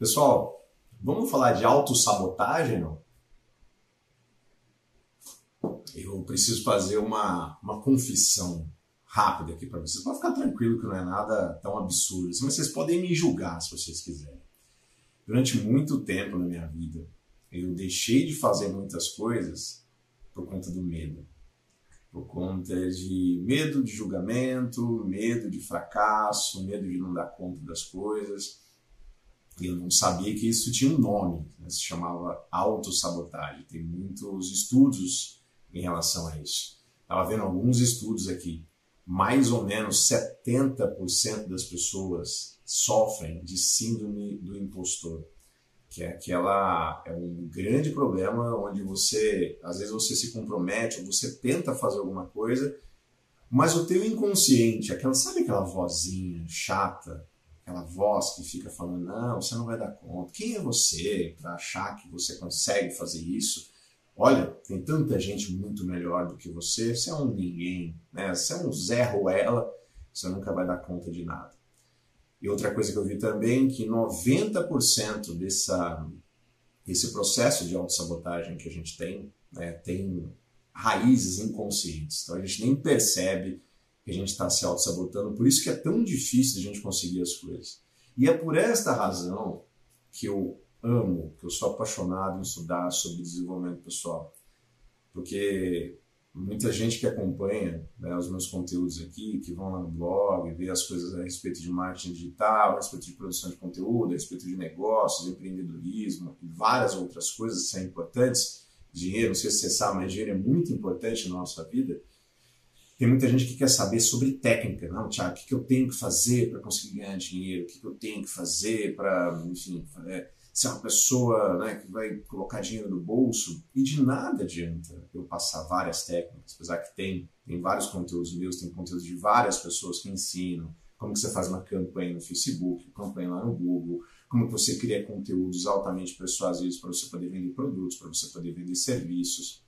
Pessoal, vamos falar de autossabotagem, não? Eu preciso fazer uma confissão rápida aqui para vocês. Pode ficar tranquilo que não é nada tão absurdo, mas vocês podem me julgar se vocês quiserem. Durante muito tempo na minha vida, eu deixei de fazer muitas coisas por conta do medo. Por conta de medo de julgamento, medo de fracasso, medo de não dar conta das coisas. E eu não sabia que isso tinha um nome, né? Se chamava autossabotagem. Tem muitos estudos em relação a isso. Estava vendo alguns estudos aqui. Mais ou menos 70% das pessoas sofrem de síndrome do impostor, que é um grande problema onde às vezes você se compromete ou você tenta fazer alguma coisa, mas o teu inconsciente, sabe aquela vozinha chata, aquela voz que fica falando, não, você não vai dar conta, quem é você para achar que você consegue fazer isso? Olha, tem tanta gente muito melhor do que você é um ninguém, né? Você é um Zé Ruela, você nunca vai dar conta de nada. E outra coisa que eu vi também, que 90% desse processo de autossabotagem que a gente tem, né, tem raízes inconscientes. Então a gente nem percebe que a gente está se autossabotando, por isso que é tão difícil a gente conseguir as coisas. E é por esta razão que eu que eu sou apaixonado em estudar sobre desenvolvimento pessoal. Porque muita gente que acompanha, né, os meus conteúdos aqui, que vão lá no blog, vê as coisas a respeito de marketing digital, a respeito de produção de conteúdo, a respeito de negócios, empreendedorismo e várias outras coisas que são importantes. Dinheiro, não sei se você sabe, mas dinheiro é muito importante na nossa vida. Tem muita gente que quer saber sobre técnica. Não, Thiago, o que eu tenho que fazer para conseguir ganhar dinheiro? O que eu tenho que fazer para, enfim, ser uma pessoa, né, que vai colocar dinheiro no bolso? E de nada adianta eu passar várias técnicas, apesar que tem vários conteúdos meus, tem conteúdos de várias pessoas que ensinam como que você faz uma campanha no Facebook, campanha lá no Google, como que você cria conteúdos altamente persuasivos para você poder vender produtos, para você poder vender serviços,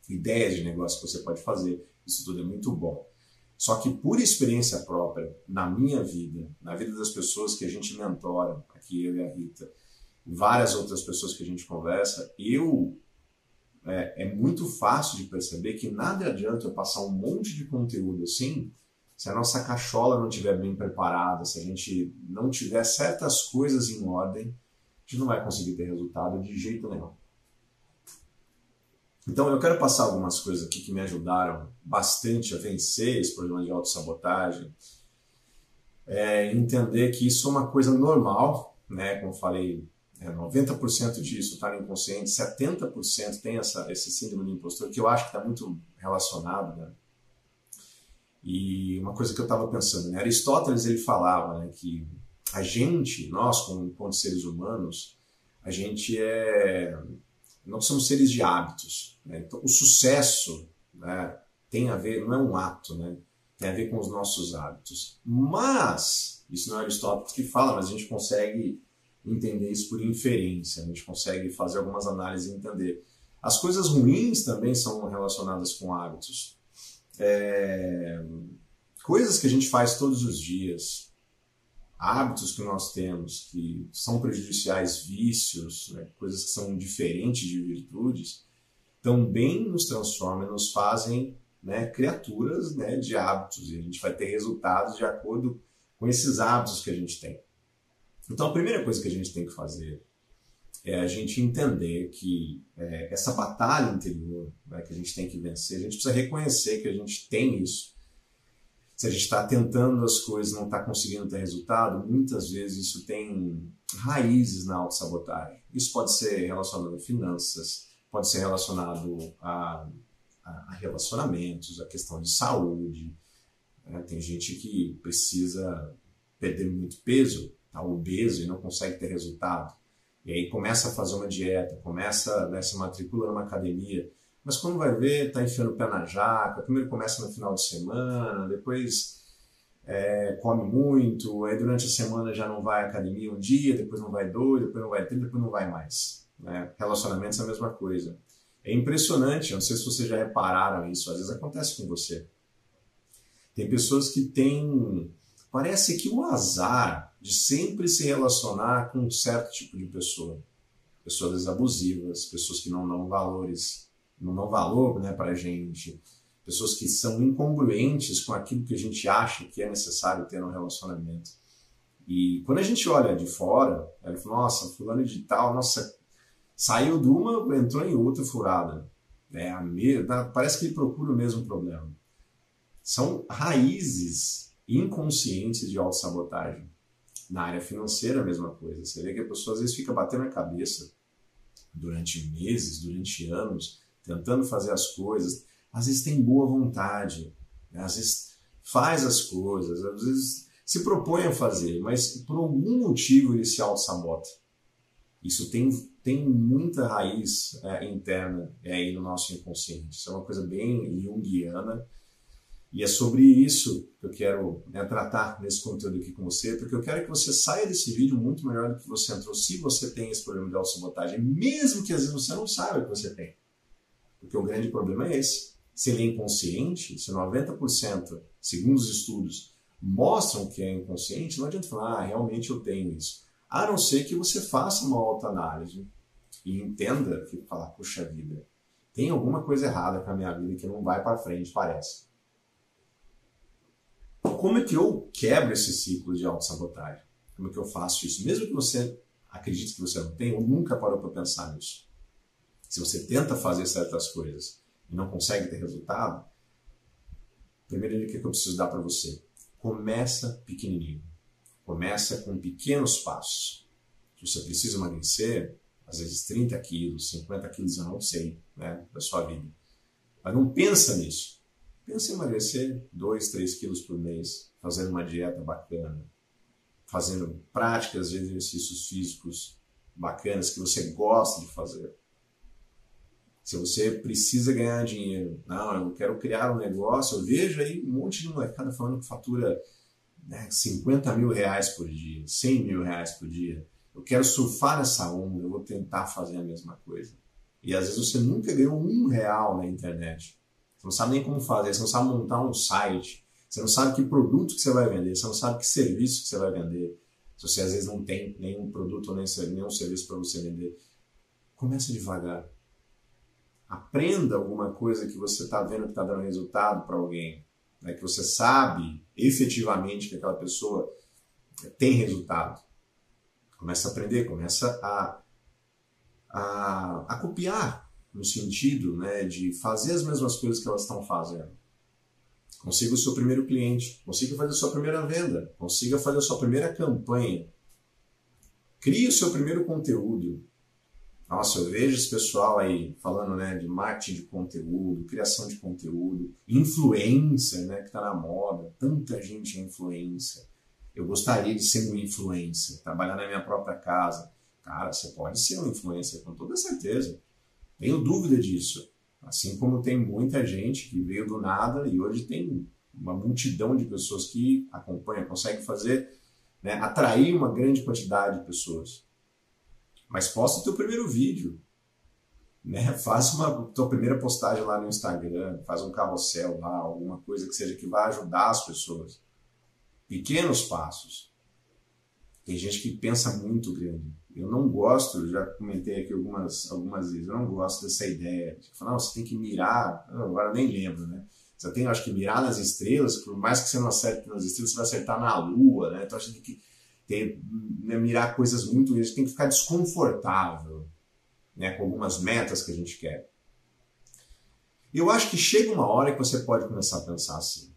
ideias de negócio que você pode fazer. Isso tudo é muito bom. Só que por experiência própria, na minha vida, na vida das pessoas que a gente mentora, aqui eu e a Rita, várias outras pessoas que a gente conversa, é muito fácil de perceber que nada adianta eu passar um monte de conteúdo assim, se a nossa cachola não estiver bem preparada, se a gente não tiver certas coisas em ordem, a gente não vai conseguir ter resultado de jeito nenhum. Então eu quero passar algumas coisas aqui que me ajudaram bastante a vencer esse problema de autossabotagem, entender que isso é uma coisa normal, né? Como eu falei, 90% disso está no inconsciente, 70% tem esse síndrome do impostor, que eu acho que está muito relacionado, né? E uma coisa que eu estava pensando, né? Aristóteles ele falava, né, que nós como seres humanos, nós somos seres de hábitos, né? Então o sucesso, né, tem a ver, não é um ato, né? Tem a ver com os nossos hábitos. Mas, isso não é Aristóteles que fala, mas a gente consegue entender isso por inferência, a gente consegue fazer algumas análises e entender. As coisas ruins também são relacionadas com hábitos. Coisas que a gente faz todos os dias, hábitos que nós temos que são prejudiciais, vícios, né, coisas que são diferentes de virtudes, também nos transformam, nos fazem, né, criaturas, né, de hábitos, e a gente vai ter resultados de acordo com esses hábitos que a gente tem. Então, a primeira coisa que a gente tem que fazer é a gente entender que essa batalha interior, né, que a gente tem que vencer, a gente precisa reconhecer que a gente tem isso. Se a gente está tentando as coisas e não está conseguindo ter resultado, muitas vezes isso tem raízes na autossabotagem. Isso pode ser relacionado a finanças, pode ser relacionado a relacionamentos, a questão de saúde. Né? Tem gente que precisa perder muito peso, está obeso e não consegue ter resultado. E aí começa a fazer uma dieta, se matricula numa academia, mas quando vai ver, está enfiando o pé na jaca, primeiro começa no final de semana, depois come muito, aí durante a semana já não vai à academia um dia, depois não vai 2, depois não vai 3, depois não vai mais. Né? Relacionamentos é a mesma coisa. É impressionante, eu não sei se vocês já repararam isso, às vezes acontece com você. Tem pessoas que têm parece que o azar de sempre se relacionar com um certo tipo de pessoa. Pessoas abusivas, pessoas que não dão valores, não dão valor, né, para a gente, pessoas que são incongruentes com aquilo que a gente acha que é necessário ter no relacionamento. E quando a gente olha de fora, ela fala, nossa, fulano de tal, nossa, saiu de uma, entrou em outra furada. Parece que ele procura o mesmo problema. São raízes inconscientes de autossabotagem. Na área financeira, a mesma coisa. Você vê que a pessoa às vezes fica batendo a cabeça durante meses, durante anos, tentando fazer as coisas. Às vezes tem boa vontade, né? Às vezes faz as coisas, às vezes se propõe a fazer, mas por algum motivo ele se autossabota. Isso tem muita raiz interna aí no nosso inconsciente. Isso é uma coisa bem junguiana. E é sobre isso que eu quero tratar nesse conteúdo aqui com você, porque eu quero que você saia desse vídeo muito melhor do que você entrou, se você tem esse problema de autossabotagem, mesmo que às vezes você não saiba que você tem. Porque o grande problema é esse. Se ele é inconsciente, se 90%, segundo os estudos, mostram que é inconsciente, não adianta falar, realmente eu tenho isso. A não ser que você faça uma autoanálise e entenda que falar, puxa vida, tem alguma coisa errada com a minha vida que não vai para frente, parece. Como é que eu quebro esse ciclo de autossabotagem? Como é que eu faço isso? Mesmo que você acredite que você não tem, ou nunca parou para pensar nisso. Se você tenta fazer certas coisas e não consegue ter resultado, a primeira dica que eu preciso dar para você, começa pequenininho. Começa com pequenos passos. Se você precisa emagrecer, às vezes 30 quilos, 50 quilos, eu não sei, né, da sua vida. Mas não pensa nisso. Pensa em emagrecer 2, 3 quilos por mês, fazendo uma dieta bacana, fazendo práticas de exercícios físicos bacanas que você gosta de fazer. Se você precisa ganhar dinheiro, não, eu quero criar um negócio, eu vejo aí um monte de molecada falando que fatura 50 mil reais por dia, 100 mil reais por dia. Eu quero surfar nessa onda, eu vou tentar fazer a mesma coisa. E às vezes você nunca ganhou R$1 na internet. Você não sabe nem como fazer, você não sabe montar um site, você não sabe que produto que você vai vender, você não sabe que serviço que você vai vender. Se você às vezes não tem nenhum produto ou nenhum serviço para você vender, comece devagar. Aprenda alguma coisa que você está vendo que está dando resultado para alguém, né? Que você sabe efetivamente que aquela pessoa tem resultado. Começa a aprender, começa a copiar, no sentido, né, de fazer as mesmas coisas que elas estão fazendo. Consiga o seu primeiro cliente, consiga fazer a sua primeira venda, consiga fazer a sua primeira campanha. Crie o seu primeiro conteúdo. Nossa, eu vejo esse pessoal aí falando, né, de marketing de conteúdo, criação de conteúdo, influencer, né, que está na moda. Tanta gente é influencer. Eu gostaria de ser um influencer, trabalhar na minha própria casa. Cara, você pode ser um influencer com toda certeza. Tenho dúvida disso. Assim como tem muita gente que veio do nada e hoje tem uma multidão de pessoas que acompanham, consegue fazer, né, atrair uma grande quantidade de pessoas. Mas posta o teu primeiro vídeo, né? Faça a tua primeira postagem lá no Instagram, faz um carrossel lá, alguma coisa que seja que vá ajudar as pessoas. Pequenos passos. Tem gente que pensa muito grande. Eu não gosto, já comentei aqui algumas vezes, eu não gosto dessa ideia de falar, não, você tem que mirar, agora eu nem lembro, né? Você tem, acho que, mirar nas estrelas, por mais que você não acerte nas estrelas, você vai acertar na lua, né? Então a gente tem que mirar coisas muito grandes, tem que ficar desconfortável, né, com algumas metas que a gente quer. Eu acho que chega uma hora que você pode começar a pensar assim,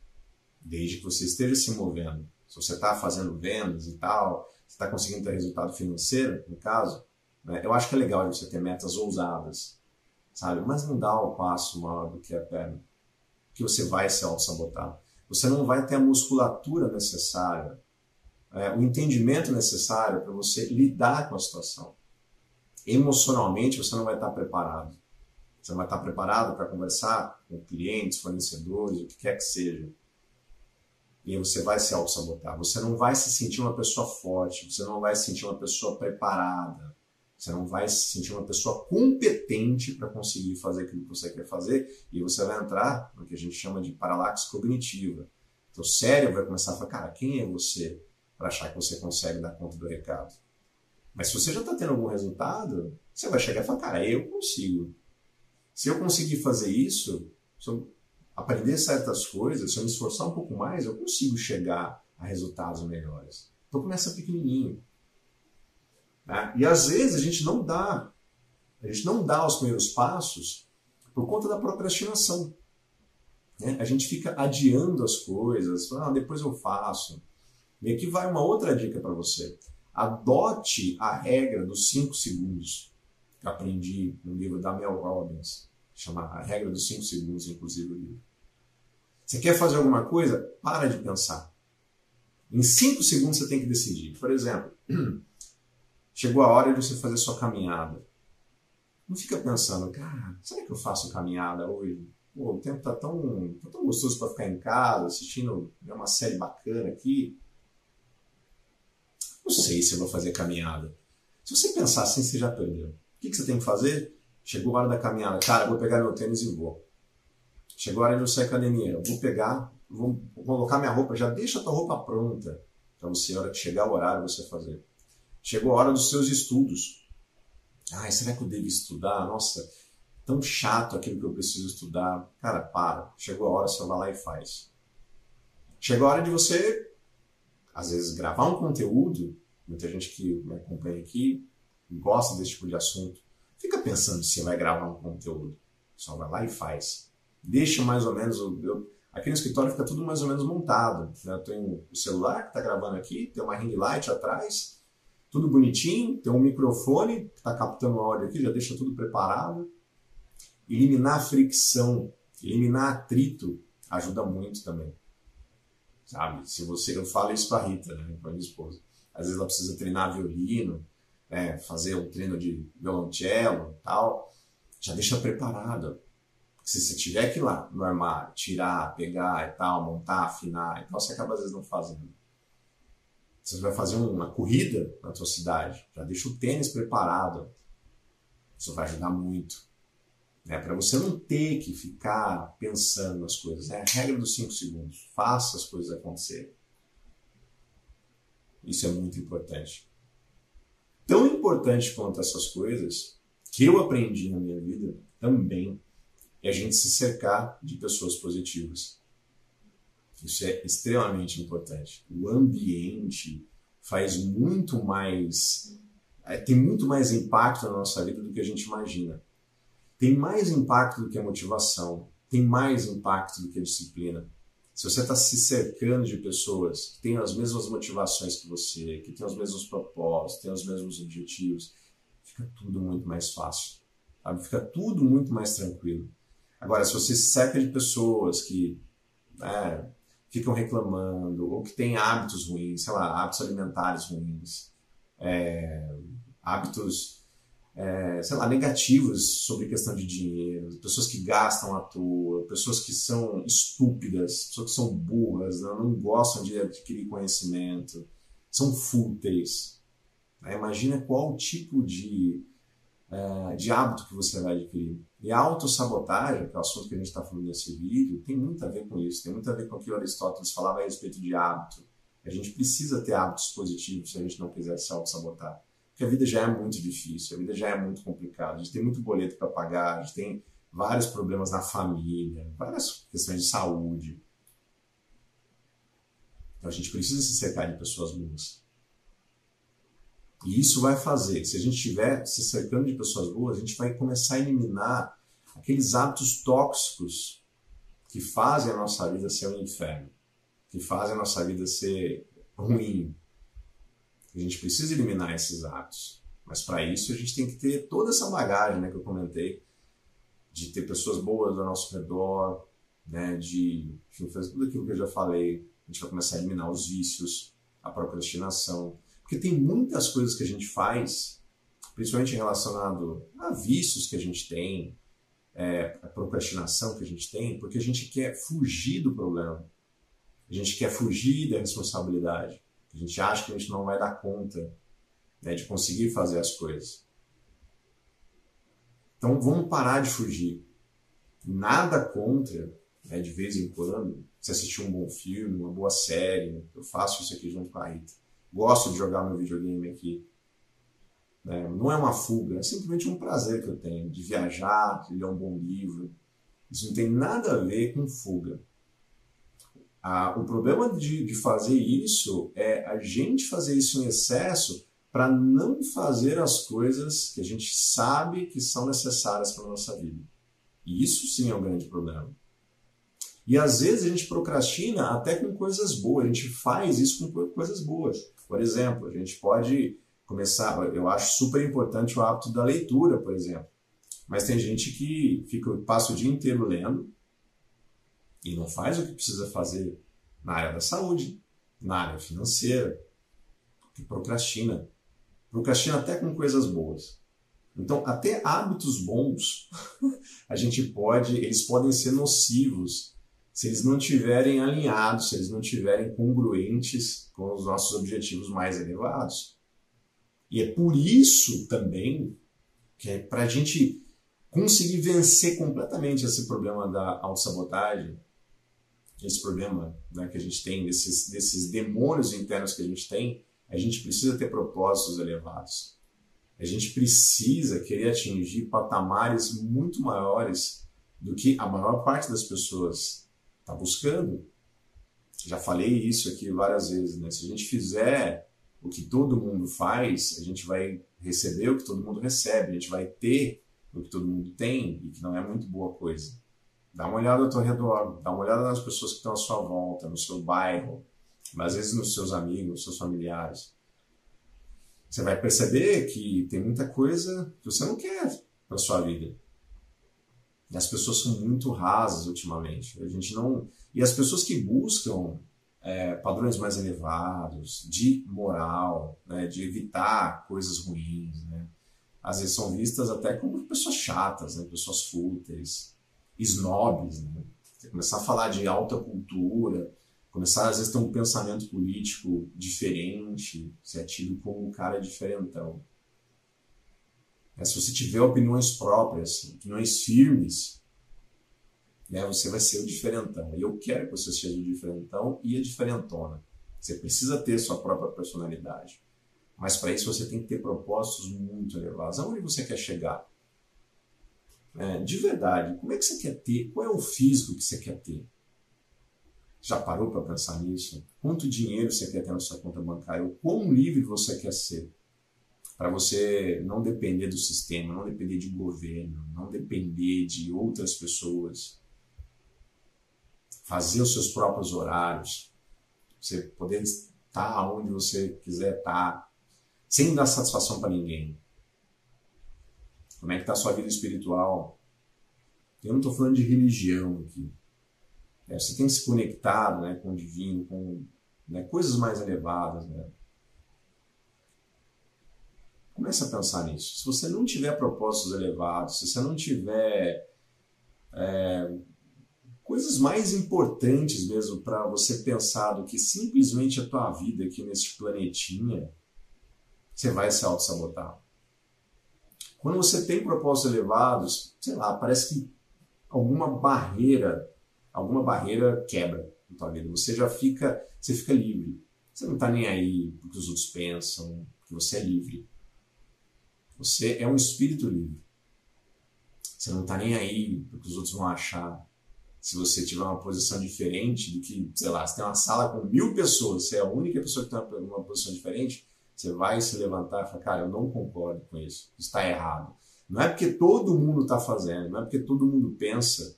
desde que você esteja se movendo. Se você está fazendo vendas e tal, você está conseguindo ter resultado financeiro, no caso, né, eu acho que é legal você ter metas ousadas, sabe? Mas não dá o passo maior do que a perna, que você vai se auto-sabotar. Você não vai ter a musculatura necessária, o entendimento necessário para você lidar com a situação. Emocionalmente, você não vai estar preparado. Você não vai estar preparado para conversar com clientes, fornecedores, o que quer que seja. E aí você vai se auto-sabotar. Você não vai se sentir uma pessoa forte, você não vai se sentir uma pessoa preparada, você não vai se sentir uma pessoa competente para conseguir fazer aquilo que você quer fazer, e você vai entrar no que a gente chama de paralaxe cognitiva. Teu cérebro vai começar a falar, cara, quem é você para achar que você consegue dar conta do recado? Mas se você já está tendo algum resultado, você vai chegar e falar, cara, eu consigo. Se eu conseguir fazer isso, se eu aprender certas coisas, se eu me esforçar um pouco mais, eu consigo chegar a resultados melhores. Então começa pequenininho. Né? E às vezes a gente não dá os primeiros passos por conta da procrastinação. Né? A gente fica adiando as coisas, depois eu faço. E aqui vai uma outra dica para você. Adote a regra dos 5 segundos, que eu aprendi no livro da Mel Robbins, chama A Regra dos 5 Segundos, inclusive o livro. Você quer fazer alguma coisa? Para de pensar. Em 5 segundos você tem que decidir. Por exemplo, chegou a hora de você fazer sua caminhada. Não fica pensando, cara, será que eu faço caminhada hoje? Pô, o tempo tá tão gostoso para ficar em casa, assistindo uma série bacana aqui. Não sei se eu vou fazer caminhada. Se você pensar assim, você já perdeu. O que você tem que fazer? Chegou a hora da caminhada. Cara, eu vou pegar meu tênis e vou. Chegou a hora de eu sair da academia. Eu vou pegar, vou colocar minha roupa. Já deixa a tua roupa pronta para você, a hora que chegar o horário, você fazer. Chegou a hora dos seus estudos. Ai, será que eu devo estudar? Nossa, tão chato aquilo que eu preciso estudar. Cara, para. Chegou a hora, você vai lá e faz. Chegou a hora de você, às vezes, gravar um conteúdo. Muita gente que me acompanha aqui gosta desse tipo de assunto. Fica pensando se você vai gravar um conteúdo. Só vai lá e faz. Deixa mais ou menos... Aqui no escritório fica tudo mais ou menos montado. Né? Eu tenho o celular que está gravando aqui, tem uma ring light atrás, tudo bonitinho, tem um microfone que está captando o áudio aqui, já deixa tudo preparado. Eliminar fricção, eliminar atrito ajuda muito também. Sabe? Eu falo isso para a Rita, né? Para minha esposa. Às vezes ela precisa treinar violino, né? Fazer um treino de violoncelo e tal. Já deixa preparado. Se você tiver que ir lá no armário, tirar, pegar e tal, montar, afinar e tal, você acaba às vezes não fazendo. Você vai fazer uma corrida na sua cidade, já deixa o tênis preparado. Isso vai ajudar muito. Né? Para você não ter que ficar pensando nas coisas. É a regra dos 5 segundos. Faça as coisas acontecerem. Isso é muito importante. Tão importante quanto essas coisas, que eu aprendi na minha vida também, é a gente se cercar de pessoas positivas. Isso é extremamente importante. O ambiente faz muito mais... tem muito mais impacto na nossa vida do que a gente imagina. Tem mais impacto do que a motivação. Tem mais impacto do que a disciplina. Se você está se cercando de pessoas que têm as mesmas motivações que você, que têm os mesmos propósitos, têm os mesmos objetivos, fica tudo muito mais fácil. Sabe? Fica tudo muito mais tranquilo. Agora, se você se cerca de pessoas que ficam reclamando ou que têm hábitos ruins, sei lá, hábitos alimentares ruins, hábitos, sei lá, negativos sobre questão de dinheiro, pessoas que gastam à toa, pessoas que são estúpidas, pessoas que são burras, não gostam de adquirir conhecimento, são fúteis. Imagina qual tipo de hábito que você vai adquirir. E a autossabotagem, que é o assunto que a gente está falando nesse vídeo, tem muito a ver com isso, tem muito a ver com o que Aristóteles falava a respeito de hábito. A gente precisa ter hábitos positivos se a gente não quiser se autossabotar. Porque a vida já é muito difícil, a vida já é muito complicada, a gente tem muito boleto para pagar, a gente tem vários problemas na família, várias questões de saúde. Então a gente precisa se cercar de pessoas boas. E isso vai fazer, se a gente estiver se cercando de pessoas boas, a gente vai começar a eliminar aqueles hábitos tóxicos que fazem a nossa vida ser um inferno, que fazem a nossa vida ser ruim. A gente precisa eliminar esses hábitos. Mas para isso a gente tem que ter toda essa bagagem, né, que eu comentei, de ter pessoas boas ao nosso redor, né, de fazer tudo aquilo que eu já falei. A gente vai começar a eliminar os vícios, a procrastinação. Porque tem muitas coisas que a gente faz, principalmente relacionado a vícios que a gente tem, a procrastinação que a gente tem, porque a gente quer fugir do problema. A gente quer fugir da responsabilidade. A gente acha que a gente não vai dar conta, né, de conseguir fazer as coisas. Então vamos parar de fugir. Nada contra, né, de vez em quando, você assistir um bom filme, uma boa série. Eu faço isso aqui junto com a Rita. Gosto de jogar meu videogame aqui. Né? Não é uma fuga, é simplesmente um prazer que eu tenho de viajar, de ler um bom livro. Isso não tem nada a ver com fuga. O problema de fazer isso é a gente fazer isso em excesso para não fazer as coisas que a gente sabe que são necessárias para a nossa vida. E isso sim é um grande problema. E às vezes a gente procrastina até com coisas boas, a gente faz isso com coisas boas. Por exemplo, a gente pode começar, eu acho super importante o hábito da leitura, por exemplo. Mas tem gente que passa o dia inteiro lendo e não faz o que precisa fazer na área da saúde, na área financeira, que procrastina. Procrastina até com coisas boas. Então, até hábitos bons, eles podem ser nocivos se eles não estiverem alinhados, se eles não estiverem congruentes com os nossos objetivos mais elevados. E é por isso também que é para a gente conseguir vencer completamente esse problema da autossabotagem, esse problema, né, que a gente tem, desses demônios internos que a gente precisa ter propósitos elevados. A gente precisa querer atingir patamares muito maiores do que a maior parte das pessoas está buscando. Já falei isso aqui várias vezes, né? Se a gente fizer o que todo mundo faz, a gente vai receber o que todo mundo recebe, a gente vai ter o que todo mundo tem, e que não é muito boa coisa. Dá uma olhada ao teu redor, dá uma olhada nas pessoas que estão à sua volta, no seu bairro, mas às vezes nos seus amigos, nos seus familiares. Você vai perceber que tem muita coisa que você não quer para sua vida. E as pessoas são muito rasas ultimamente. E as pessoas que buscam padrões mais elevados, de moral, né, de evitar coisas ruins, né, às vezes são vistas até como pessoas chatas, né, pessoas fúteis, snobs. Né? Você começar a falar de alta cultura, começar às vezes a ter um pensamento político diferente, ser tido como um cara diferentão. Se você tiver opiniões próprias, opiniões firmes, né, você vai ser o diferentão. E eu quero que você seja o diferentão e a diferentona. Você precisa ter sua própria personalidade. Mas para isso você tem que ter propósitos muito elevados. Aonde você quer chegar? De verdade, como é que você quer ter? Qual é o físico que você quer ter? Já parou para pensar nisso? Quanto dinheiro você quer ter na sua conta bancária? O quão livre você quer ser? Para você não depender do sistema, não depender de governo, não depender de outras pessoas. Fazer os seus próprios horários. Você poder estar onde você quiser estar, sem dar satisfação para ninguém. Como é que está a sua vida espiritual? Eu não estou falando de religião aqui. Você tem que se conectar, né, com o divino, com, né, coisas mais elevadas. Né? Comece a pensar nisso. Se você não tiver propósitos elevados, se você não tiver coisas mais importantes mesmo para você pensar do que simplesmente a tua vida aqui neste planetinha, você vai se auto-sabotar. Quando você tem propósitos elevados, sei lá, parece que alguma barreira quebra na tua vida. Você fica livre. Você não está nem aí pro que os outros pensam, porque você é livre. Você é um espírito livre. Você não está nem aí pro que os outros vão achar. Se você tiver uma posição diferente do que, sei lá, você tem uma sala com 1000 pessoas, você é a única pessoa que tem uma posição diferente, você vai se levantar e falar, cara, eu não concordo com isso está errado. Não é porque todo mundo está fazendo, não é porque todo mundo pensa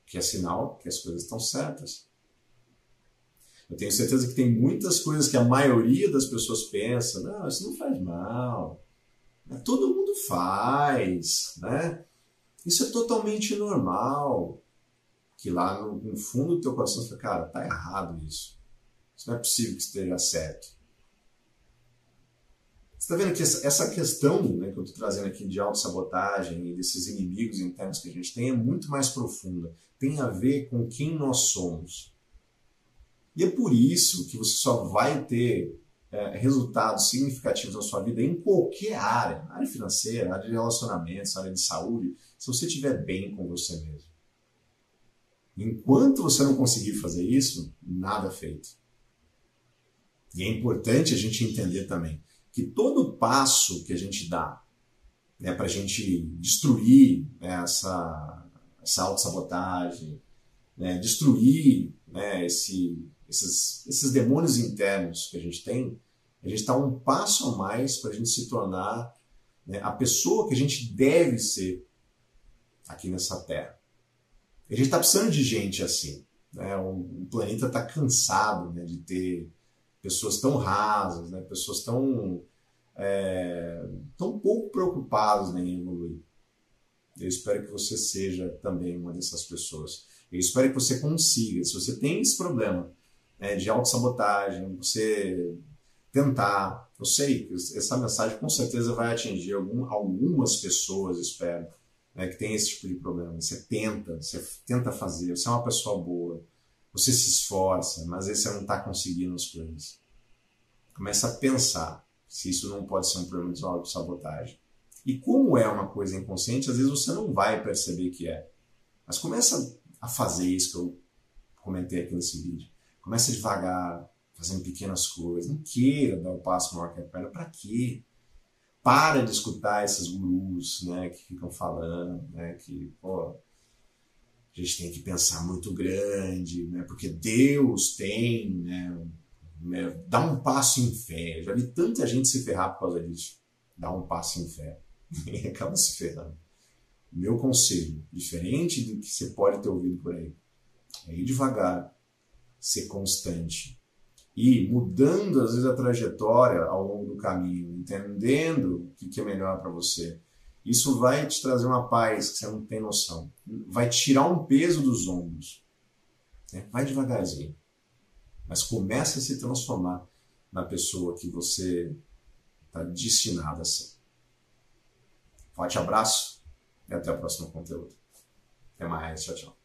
que é sinal que as coisas estão certas. Eu tenho certeza que tem muitas coisas que a maioria das pessoas pensa, não, isso não faz mal, todo mundo faz, né? Isso é totalmente normal. Que lá no fundo do teu coração você fala, cara, tá errado isso. Isso não é possível que esteja certo. Você está vendo que essa questão, né, que eu estou trazendo aqui de autossabotagem e desses inimigos internos que a gente tem é muito mais profunda. Tem a ver com quem nós somos. E é por isso que você só vai ter resultados significativos na sua vida em qualquer área. Área financeira, área de relacionamentos, área de saúde, se você estiver bem com você mesmo. Enquanto você não conseguir fazer isso, nada é feito. E é importante a gente entender também que todo passo que a gente dá, né, para a gente destruir, né, essa autossabotagem, né, destruir, né, esses demônios internos que a gente tem, a gente está um passo a mais para a gente se tornar, né, a pessoa que a gente deve ser aqui nessa Terra. A gente está precisando de gente assim. Né? O planeta está cansado, né, de ter pessoas tão rasas, né, pessoas tão pouco preocupadas, né, em evoluir. Eu espero que você seja também uma dessas pessoas. Eu espero que você consiga. Se você tem esse problema, né, de autossabotagem, você tentar. Eu sei que essa mensagem com certeza vai atingir algumas pessoas, espero, né, que tem esse tipo de problema. Você tenta fazer, você é uma pessoa boa, você se esforça, mas aí você não está conseguindo as coisas. Começa a pensar se isso não pode ser um problema de autossabotagem. E como é uma coisa inconsciente, às vezes você não vai perceber que é. Mas começa a fazer isso que eu comentei aqui nesse vídeo. Começa devagar, fazendo pequenas coisas. Não queira dar o passo maior que a perna. Para quê? Para de escutar esses gurus, né, que ficam falando, né, que a gente tem que pensar muito grande, né, porque Deus tem, né, dá um passo em fé. Eu já vi tanta gente se ferrar por causa disso. Dá um passo em fé. E acaba se ferrando. Meu conselho, diferente do que você pode ter ouvido por aí, é ir devagar, ser constante. E mudando, às vezes, a trajetória ao longo do caminho, entendendo o que é melhor para você. Isso vai te trazer uma paz que você não tem noção. Vai tirar um peso dos ombros. Vai devagarzinho. Mas comece a se transformar na pessoa que você está destinado a ser. Forte abraço e até o próximo conteúdo. Até mais. Tchau, tchau.